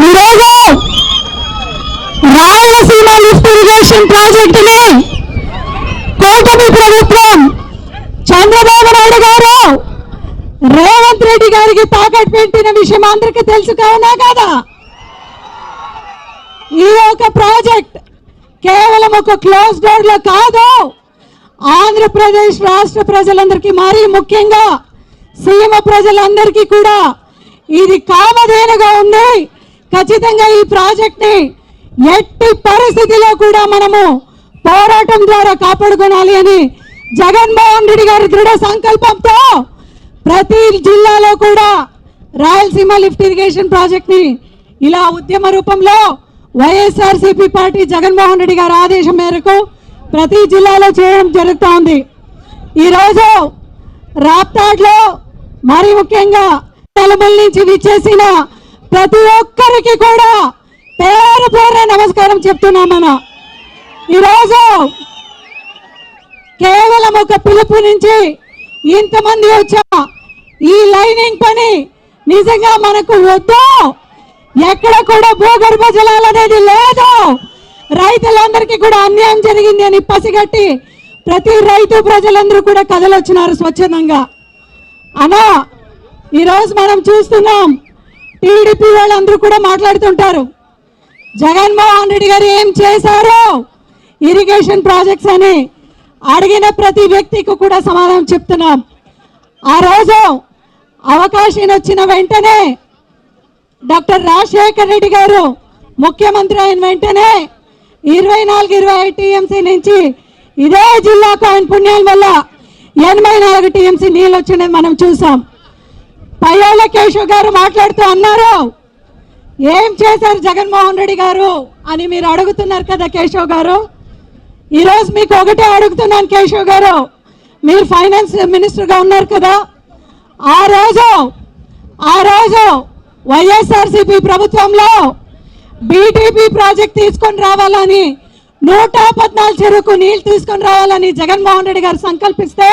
ఈరోజు Rayalaseema lift irrigation ప్రాజెక్టుని కూటమి ప్రభుత్వం చంద్రబాబు నాయుడు గారు రేవంత్ రెడ్డి గారికి తాకట్టు పెట్టిన విషయం అందరికీ తెలుసు కావునా కదా. ఈ యొక్క ప్రాజెక్ట్ కేవలం ఒక క్లోజ్ డోర్ లో కాదు, ఆంధ్రప్రదేశ్ రాష్ట్ర ప్రజలందరికీ మరీ ముఖ్యంగా సీమ ప్రజలందరికీ కూడా ఇది కామధేనుగా ఉంది. ఖచ్చితంగా ఈ ప్రాజెక్ట్ ని ఎట్టి పరిస్థితిలో కూడా మనము పోరాటం ద్వారా కాపాడుకోవాలి అని జగన్మోహన్ రెడ్డి గారి దృఢ సంకల్పంతో ప్రతి జిల్లాలో కూడా రాయలసీమ లిఫ్ట్ ఇరిగేషన్ ప్రాజెక్ట్ ని ఇలా ఉద్యమ రూపంలో వైఎస్ఆర్సీపీ పార్టీ జగన్మోహన్ రెడ్డి గారి ఆదేశం మేరకు ప్రతి జిల్లాలో చేయడం జరుగుతోంది. ఈరోజు రాప్తాడ్లో మరి ముఖ్యంగా నలుమూల నుంచి విచ్చేసిన ప్రతి ఒక్కరికి కూడా పేరు పేరు నమస్కారం చెప్తున్నామన్నా. ఈరోజు కేవలం ఒక పిలుపు నుంచి ఇంతమంది వచ్చా ఈ లైనింగ్ పని నిజంగా మనకు వద్దు, ఎక్కడ కూడా భూగర్భ జలాలు అనేది లేదు, రైతులందరికీ కూడా అన్యాయం జరిగింది అని పసిగట్టి ప్రతి రైతు ప్రజలందరూ కూడా కదలొచ్చినారు స్వచ్ఛందంగా. అన్నా ఈరోజు మనం చూస్తున్నాం, టీడీపీ వాళ్ళందరూ కూడా మాట్లాడుతుంటారు జగన్మోహన్ రెడ్డి గారు ఏం చేశారో ఇరిగేషన్ ప్రాజెక్ట్స్ అని. అడిగిన ప్రతి వ్యక్తికి కూడా సమాధానం చెప్తున్నాం. ఆ రోజు అవకాశం వచ్చిన వెంటనే డాక్టర్ రాజశేఖర్ రెడ్డి గారు ముఖ్యమంత్రి అయిన వెంటనే 24-25 టీఎంసీ నుంచి ఇదే జిల్లాకు ఆయన పుణ్యాల వల్ల 84 టీఎంసీ నీళ్ళు వచ్చినది మనం చూసాం. పయ్యాల కేశవ్ గారు మాట్లాడుతూ అన్నారు, ఏం చేశారు జగన్మోహన్ రెడ్డి గారు అని మీరు అడుగుతున్నారు కదా కేశవ్ గారు. ఈరోజు మీకు ఒకటే అడుగుతున్నాను కేశవ్ గారు, మీరు ఫైనాన్స్ మినిస్టర్గా ఉన్నారు కదా, ఆ రోజు వైఎస్ఆర్సీపీ ప్రభుత్వంలో బీటీపీ ప్రాజెక్ట్ తీసుకొని రావాలని 114 చెరుకు నీళ్లు తీసుకొని రావాలని జగన్మోహన్ రెడ్డి గారు సంకల్పిస్తే